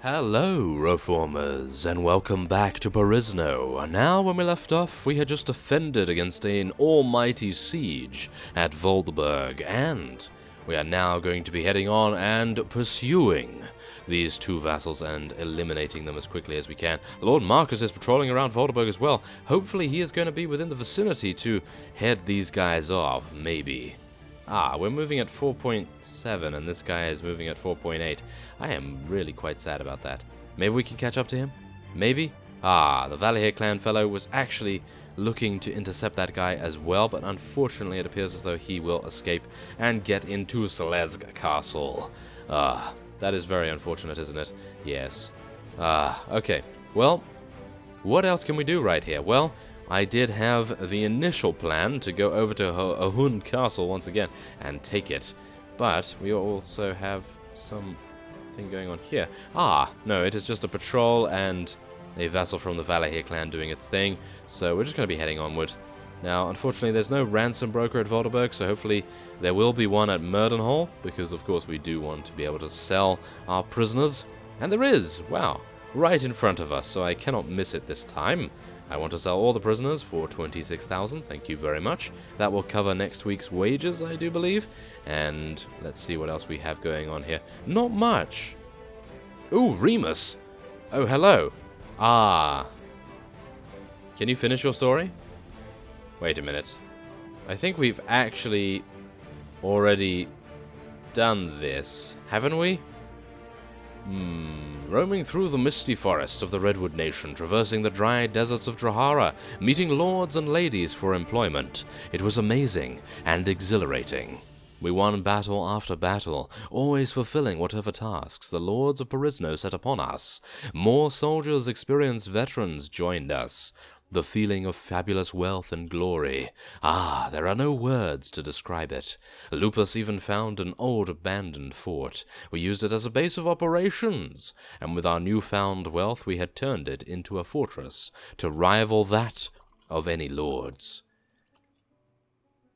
Hello, Reformers, and welcome back to Perisno. Now, when we left off, we had just defended against an almighty siege at Volderberg, and we are now going to be heading on and pursuing these two vassals and eliminating them as quickly as we can. Lord Marcus is patrolling around Volderberg as well. Hopefully he is going to be within the vicinity to head these guys off, maybe. We're moving at 4.7 and this guy is moving at 4.8. I am really quite sad about that. Maybe we can catch up to him? Maybe? The Valahir clan fellow was actually looking to intercept that guy as well, but unfortunately it appears as though he will escape and get into Selezk Castle. That is very unfortunate, isn't it? Yes. Okay. Well, what else can we do right here? Well, I did have the initial plan to go over to Ahun Castle once again and take it, but we also have something going on here. No, it is just a patrol and a vassal from the Valahir clan doing its thing, so we're just going to be heading onward. Now, unfortunately, there's no ransom broker at Volderberg, so hopefully there will be one at Murdenhall, because of course we do want to be able to sell our prisoners, and there is, wow, right in front of us, so I cannot miss it this time. I want to sell all the prisoners for 26,000, thank you very much. That will cover next week's wages, I do believe. And let's see what else we have going on here. Not much. Ooh, Remus. Oh, hello. Can you finish your story? Wait a minute. I think we've actually already done this, haven't we? Roaming through the misty forests of the Redwood Nation, traversing the dry deserts of Drahara, meeting lords and ladies for employment. It was amazing and exhilarating. We won battle after battle, always fulfilling whatever tasks the lords of Perisno set upon us. More soldiers, experienced veterans, joined us. The feeling of fabulous wealth and glory. There are no words to describe it. Lupus even found an old abandoned fort. We used it as a base of operations, and with our newfound wealth we had turned it into a fortress to rival that of any lords.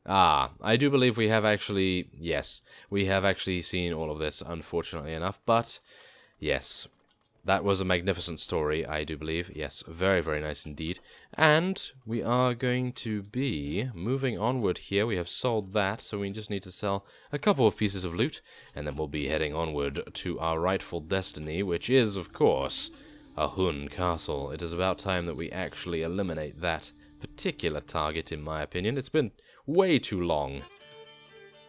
I do believe we have actually, yes, we have actually seen all of this, unfortunately enough, but yes. That was a magnificent story, I do believe. Yes, very, very nice indeed. And we are going to be moving onward here. We have sold that, so we just need to sell a couple of pieces of loot, and then we'll be heading onward to our rightful destiny, which is, of course, Ahun Castle. It is about time that we actually eliminate that particular target, in my opinion. It's been way too long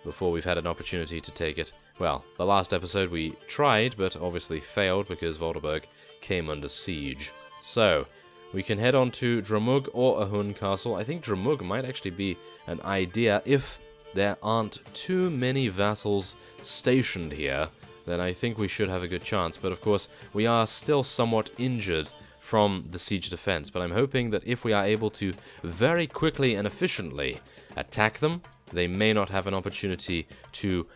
before we've had an opportunity to take it. Well, the last episode we tried, but obviously failed because Volderberg came under siege. So, we can head on to Dramug or Ahun Castle. I think Dramug might actually be an idea if there aren't too many vassals stationed here. Then I think we should have a good chance. But of course, we are still somewhat injured from the siege defense. But I'm hoping that if we are able to very quickly and efficiently attack them, they may not have an opportunity to,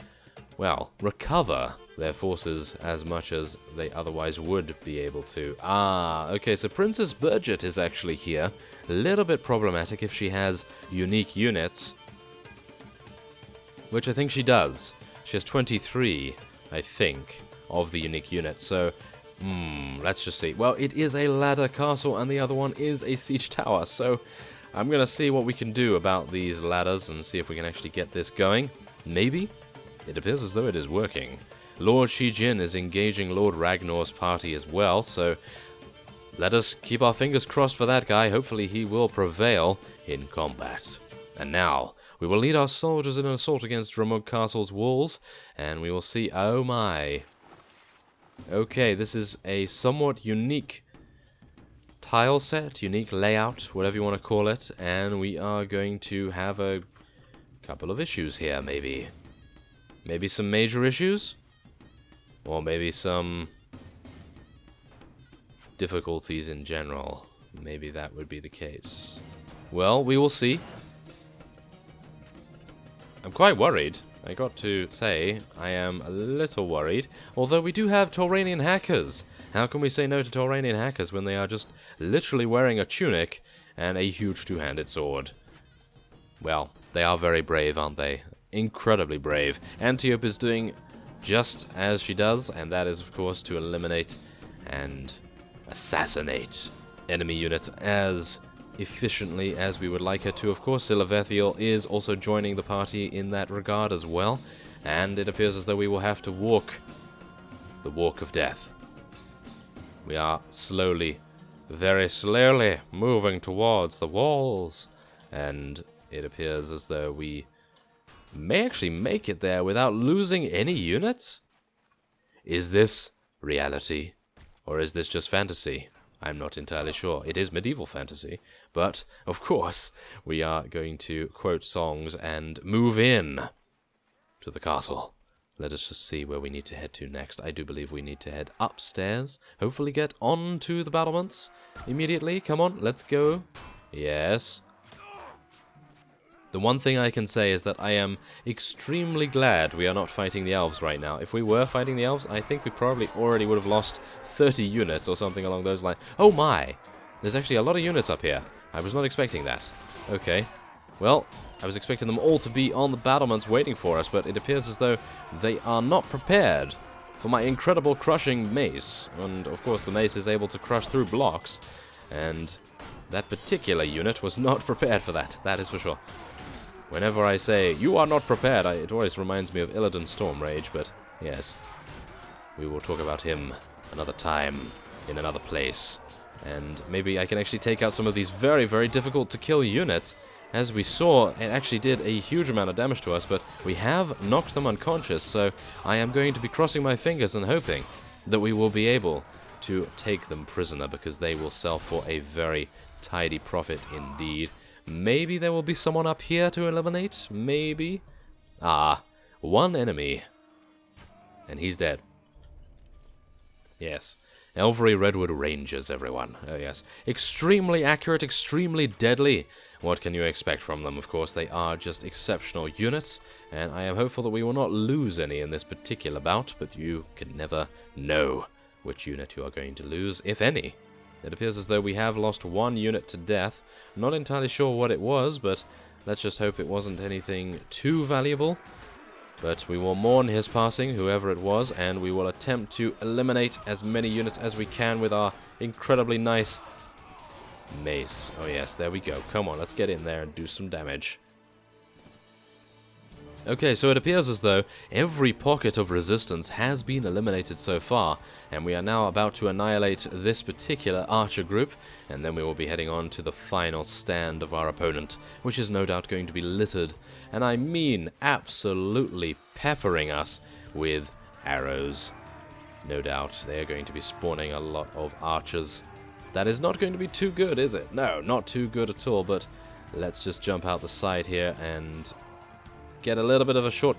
well, recover their forces as much as they otherwise would be able to. Okay, so Princess Burgett is actually here. A little bit problematic if she has unique units, which I think she does. She has 23, I think, of the unique units, so let's just see. Well, it is a ladder castle, and the other one is a siege tower, so I'm going to see what we can do about these ladders and see if we can actually get this going. Maybe? It appears as though it is working. Lord Shijin is engaging Lord Ragnar's party as well, so let us keep our fingers crossed for that guy. Hopefully he will prevail in combat. And now, we will lead our soldiers in an assault against Dramug Castle's walls, and we will see, oh my. Okay, this is a somewhat unique tile set, unique layout, whatever you want to call it, and we are going to have a couple of issues here, maybe. Maybe some major issues? Or maybe some difficulties in general. Maybe that would be the case. Well, we will see. I'm quite worried. I got to say, I am a little worried. Although we do have Tauranian hackers. How can we say no to Tauranian hackers when they are just literally wearing a tunic and a huge two-handed sword? Well, they are very brave, aren't they? Incredibly brave. Antiope is doing just as she does, and that is, of course, to eliminate and assassinate enemy units as efficiently as we would like her to. Of course, Silavethiel is also joining the party in that regard as well, and it appears as though we will have to walk the walk of death. We are slowly, very slowly moving towards the walls, and it appears as though we may actually make it there without losing any units? Is this reality, or is this just fantasy? I'm not entirely sure. It is medieval fantasy, but, of course, we are going to quote songs and move in to the castle. Let us just see where we need to head to next. I do believe we need to head upstairs, hopefully get onto the battlements immediately. Come on, let's go. Yes. The one thing I can say is that I am extremely glad we are not fighting the elves right now. If we were fighting the elves, I think we probably already would have lost 30 units or something along those lines. Oh my! There's actually a lot of units up here. I was not expecting that. Okay. Well, I was expecting them all to be on the battlements waiting for us, but it appears as though they are not prepared for my incredible crushing mace. And, of course, the mace is able to crush through blocks, and that particular unit was not prepared for that. That is for sure. Whenever I say, you are not prepared, it always reminds me of Illidan Stormrage, but yes. We will talk about him another time, in another place. And maybe I can actually take out some of these very, very difficult to kill units. As we saw, it actually did a huge amount of damage to us, but we have knocked them unconscious, so I am going to be crossing my fingers and hoping that we will be able to take them prisoner, because they will sell for a very tidy profit indeed. Maybe there will be someone up here to eliminate? Maybe? Ah, one enemy. And he's dead. Yes. Elvery Redwood Rangers, everyone. Oh, yes. Extremely accurate, extremely deadly. What can you expect from them? Of course, they are just exceptional units, and I am hopeful that we will not lose any in this particular bout, but you can never know which unit you are going to lose, if any. It appears as though we have lost one unit to death. I'm not entirely sure what it was, but let's just hope it wasn't anything too valuable. But we will mourn his passing, whoever it was, and we will attempt to eliminate as many units as we can with our incredibly nice mace. Oh yes, there we go. Come on, let's get in there and do some damage. Okay, so it appears as though every pocket of resistance has been eliminated so far, and we are now about to annihilate this particular archer group, and then we will be heading on to the final stand of our opponent, which is no doubt going to be littered, and I mean absolutely peppering us with arrows. No doubt they are going to be spawning a lot of archers. That is not going to be too good, is it? No, not too good at all, but let's just jump out the side here and get a little bit of a short...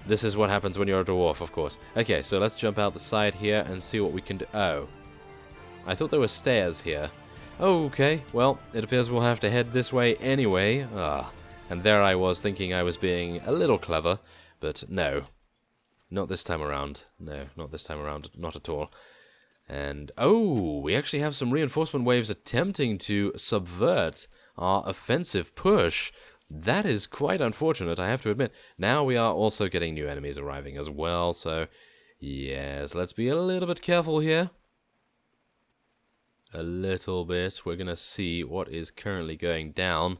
this is what happens when you're a dwarf, of course. Okay, so let's jump out the side here and see what we can do. Oh. I thought there were stairs here. Okay, well, it appears we'll have to head this way anyway. And there I was thinking I was being a little clever, but no. Not this time around. No, not this time around. Not at all. And, oh, we actually have some reinforcement waves attempting to subvert our offensive push. That is quite unfortunate, I have to admit. Now we are also getting new enemies arriving as well, so yes, let's be a little bit careful here. A little bit. We're going to see what is currently going down.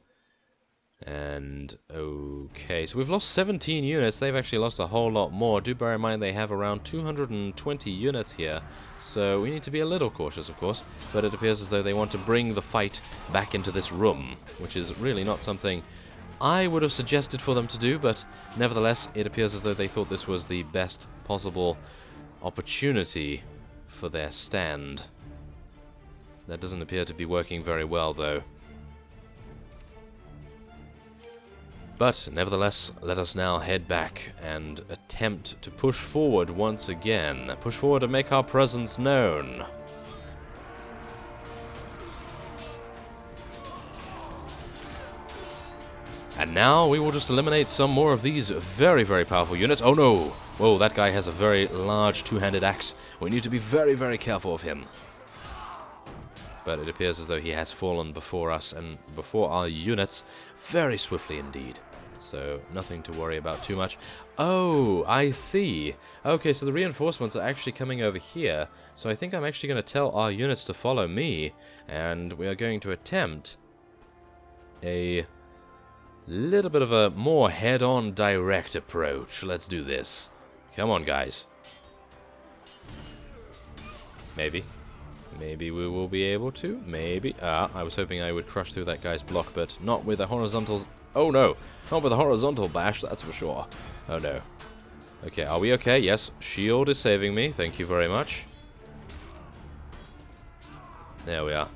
And, okay, so we've lost 17 units. They've actually lost a whole lot more. Do bear in mind they have around 220 units here, so we need to be a little cautious, of course. But it appears as though they want to bring the fight back into this room, which is really not something I would have suggested for them to do, but nevertheless, it appears as though they thought this was the best possible opportunity for their stand. That doesn't appear to be working very well, though. But, nevertheless, let us now head back and attempt to push forward once again. Push forward and make our presence known. And now we will just eliminate some more of these very, very powerful units. Oh no! Whoa, that guy has a very large two-handed axe. We need to be very, very careful of him. But it appears as though he has fallen before us and before our units very swiftly indeed. So, nothing to worry about too much. Oh, I see. Okay, so the reinforcements are actually coming over here. So I think I'm actually going to tell our units to follow me. And we are going to attempt a little bit of a more head-on direct approach. Let's do this. Come on, guys. Maybe. Maybe we will be able to. Maybe. I was hoping I would crush through that guy's block, but not with a horizontal... Oh, no. Not with a horizontal bash, that's for sure. Oh, no. Okay, are we okay? Yes, shield is saving me. Thank you very much. There we are.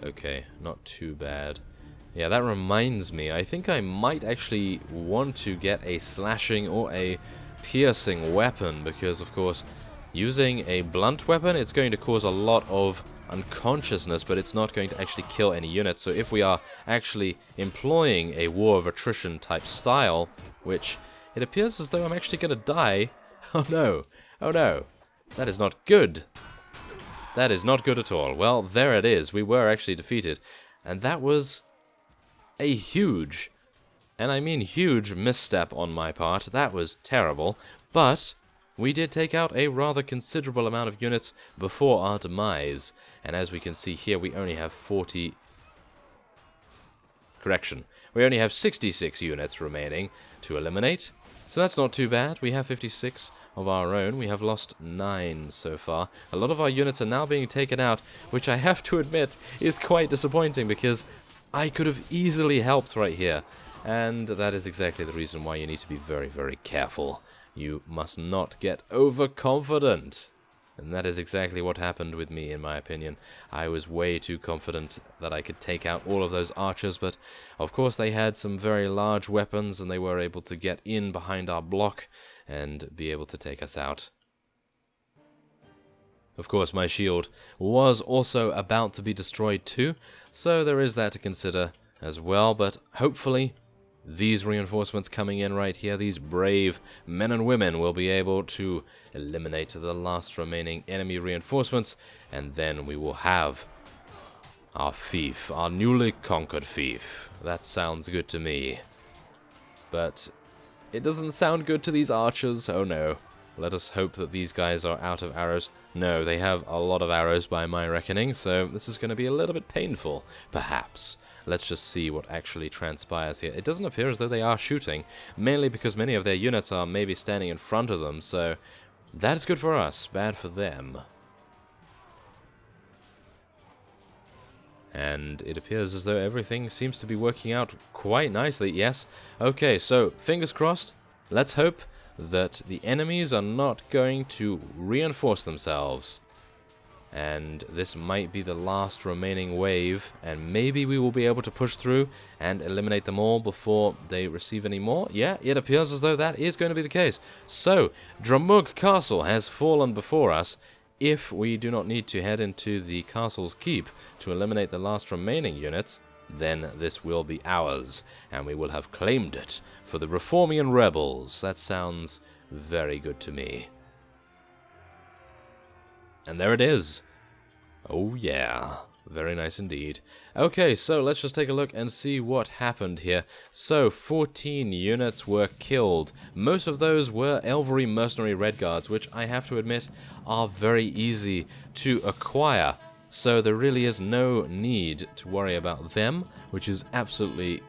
Okay, not too bad. Yeah, that reminds me. I think I might actually want to get a slashing or a piercing weapon, because, of course, using a blunt weapon, it's going to cause a lot of unconsciousness, but it's not going to actually kill any units. So if we are actually employing a war of attrition type style, which it appears as though I'm actually going to die. Oh no, oh no, that is not good. That is not good at all. Well, there it is. We were actually defeated, and that was a huge, and I mean huge, misstep on my part. That was terrible, but we did take out a rather considerable amount of units before our demise. And as we can see here, we only have 40... Correction. We only have 66 units remaining to eliminate. So that's not too bad. We have 56 of our own. We have lost 9 so far. A lot of our units are now being taken out, which I have to admit is quite disappointing, because I could have easily helped right here. And that is exactly the reason why you need to be very, very careful. You must not get overconfident. And that is exactly what happened with me, in my opinion. I was way too confident that I could take out all of those archers, but of course they had some very large weapons, and they were able to get in behind our block and be able to take us out. Of course, my shield was also about to be destroyed too, so there is that to consider as well, but hopefully these reinforcements coming in right here, these brave men and women, will be able to eliminate the last remaining enemy reinforcements, and then we will have our fief, our newly conquered fief. That sounds good to me. But it doesn't sound good to these archers. Oh no. Let us hope that these guys are out of arrows. No, they have a lot of arrows by my reckoning, so this is going to be a little bit painful, perhaps. Let's just see what actually transpires here. It doesn't appear as though they are shooting, mainly because many of their units are maybe standing in front of them, so that is good for us, bad for them. And it appears as though everything seems to be working out quite nicely. Yes, okay, so fingers crossed. Let's hope that the enemies are not going to reinforce themselves. And this might be the last remaining wave, and maybe we will be able to push through and eliminate them all before they receive any more. Yeah, it appears as though that is going to be the case. So, Dramug Castle has fallen before us. If we do not need to head into the castle's keep to eliminate the last remaining units, then this will be ours, and we will have claimed it for the Reformian rebels. That sounds very good to me. And there it is. Oh yeah, very nice indeed. Okay, so let's just take a look and see what happened here. So, 14 units were killed. Most of those were Elvery Mercenary Red Guards, which I have to admit are very easy to acquire. So there really is no need to worry about them, which is absolutely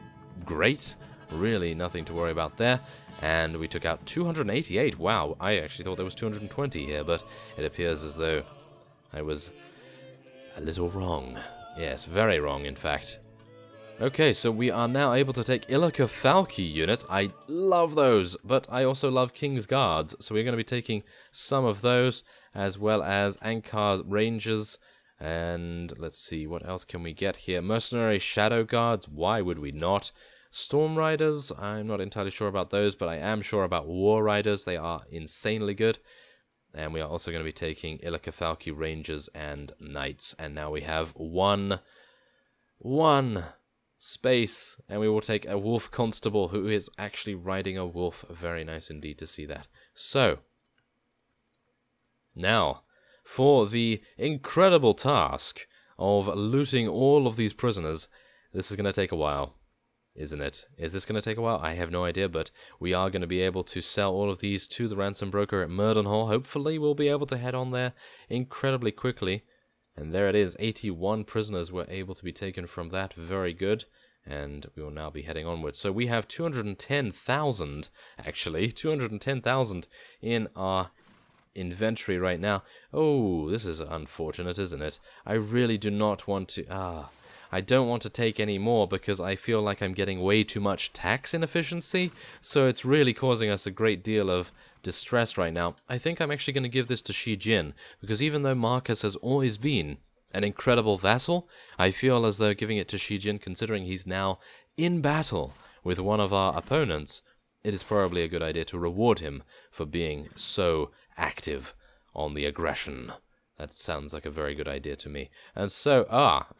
great. Really nothing to worry about there. And we took out 288. Wow, I actually thought there was 220 here, but it appears as though I was a little wrong. Yes, very wrong, in fact. Okay, so we are now able to take Illica Falchi units. I love those, but I also love King's Guards, so we're going to be taking some of those, as well as Ankar Rangers. And let's see, what else can we get here? Mercenary Shadow Guards, why would we not? Storm Riders, I'm not entirely sure about those, but I am sure about War Riders. They are insanely good. And we are also going to be taking Illica Falchi Rangers and Knights. And now we have one space. And we will take a Wolf Constable who is actually riding a wolf. Very nice indeed to see that. So, now, for the incredible task of looting all of these prisoners, this is going to take a while. isn't it? Is this going to take a while? I have no idea, but we are going to be able to sell all of these to the ransom broker at Murdenhall. Hopefully we'll be able to head on there incredibly quickly. And there it is, 81 prisoners were able to be taken from that. Very good. And we will now be heading onwards. So we have 210,000, actually, 210,000 in our inventory right now. Oh, this is unfortunate, isn't it? I really do not want to... I don't want to take any more because I feel like I'm getting way too much tax inefficiency, so it's really causing us a great deal of distress right now. I think I'm actually going to give this to Shi Jin, because even though Marcus has always been an incredible vassal, I feel as though giving it to Shi Jin, considering he's now in battle with one of our opponents, it is probably a good idea to reward him for being so active on the aggression. That sounds like a very good idea to me. And so,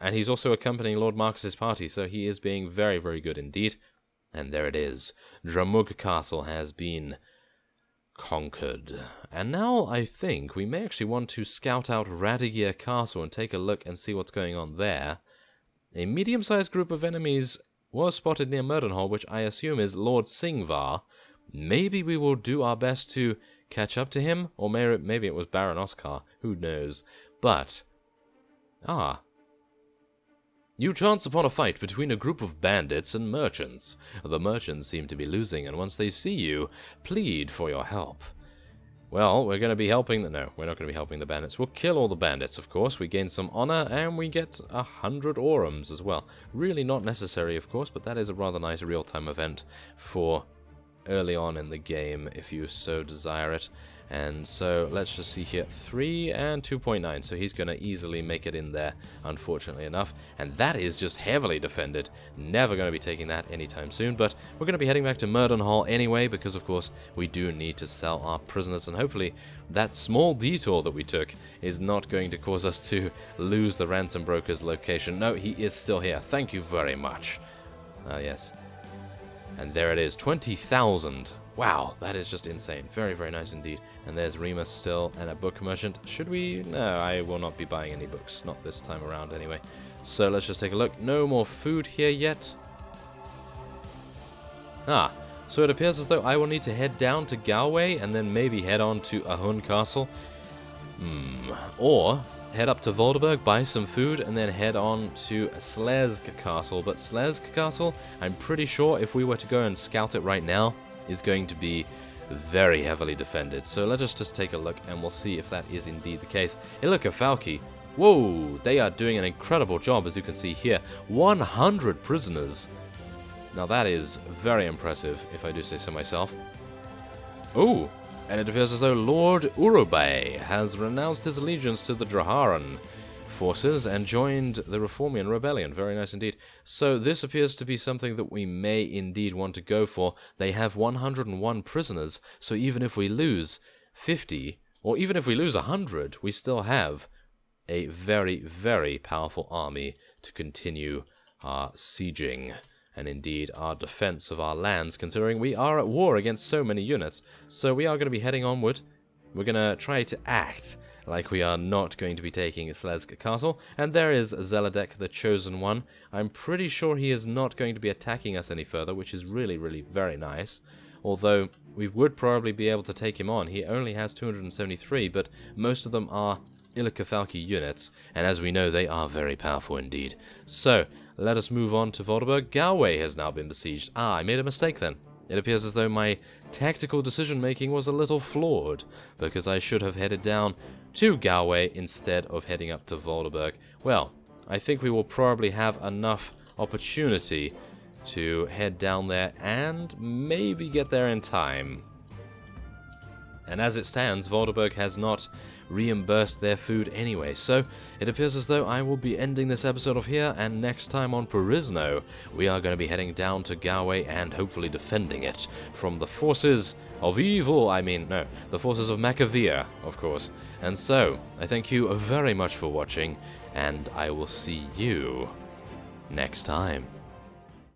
and he's also accompanying Lord Marcus's party, so he is being very, very good indeed. And there it is. Dramug Castle has been conquered. And now I think we may actually want to scout out Radigir Castle and take a look and see what's going on there. A medium-sized group of enemies was spotted near Murdenhall, which I assume is Lord Singvar. Maybe we will do our best to catch up to him, or maybe it was Baron Oscar, who knows. But, you chance upon a fight between a group of bandits and merchants. The merchants seem to be losing, and once they see you, plead for your help. Well, we're going to be helping no, we're not going to be helping the bandits. We'll kill all the bandits, of course. We gain some honor, and we get 100 orums as well. Really not necessary, of course, but that is a rather nice real-time event for early on in the game, if you so desire it. And so, let's just see here, 3 and 2.9, so he's going to easily make it in there, unfortunately enough. And that is just heavily defended. Never going to be taking that anytime soon, but we're going to be heading back to Murdenhall anyway, because of course, we do need to sell our prisoners, and hopefully that small detour that we took is not going to cause us to lose the ransom broker's location. No, he is still here. Thank you very much. Yes. And there it is, 20,000. Wow, that is just insane. Very, very nice indeed. And there's Remus still, and a book merchant. Should we? No, I will not be buying any books. Not this time around, anyway. So let's just take a look. No more food here yet. So it appears as though I will need to head down to Galway, and then maybe head on to Ahun Castle. Or head up to Volderburg, buy some food, and then head on to Slesk Castle. But Slesk Castle, I'm pretty sure if we were to go and scout it right now, is going to be very heavily defended. So let us just take a look, and we'll see if that is indeed the case. Hey, look, a Falki. Whoa, they are doing an incredible job, as you can see here. 100 prisoners. Now that is very impressive, if I do say so myself. Oh! And it appears as though Lord Urubay has renounced his allegiance to the Draharan forces and joined the Reformian rebellion. Very nice indeed. So this appears to be something that we may indeed want to go for. They have 101 prisoners, so even if we lose 50, or even if we lose 100, we still have a very, very powerful army to continue our sieging. And indeed our defense of our lands, considering we are at war against so many units. So we are going to be heading onward. We're going to try to act like we are not going to be taking Slesk Castle. And there is Zeladek, the Chosen One. I'm pretty sure he is not going to be attacking us any further, which is really, really very nice. Although we would probably be able to take him on. He only has 273, but most of them are Illikafalki units, and as we know, they are very powerful indeed. So, let us move on to Volderburg. Galway has now been besieged. I made a mistake then. It appears as though my tactical decision-making was a little flawed, because I should have headed down to Galway instead of heading up to Volderburg. Well, I think we will probably have enough opportunity to head down there and maybe get there in time. And as it stands, Volderburg has not reimbursed their food anyway, so it appears as though I will be ending this episode off here, and next time on Perisno, we are going to be heading down to Galway and hopefully defending it from the forces of evil, the forces of Macavia, of course. And so, I thank you very much for watching, and I will see you next time.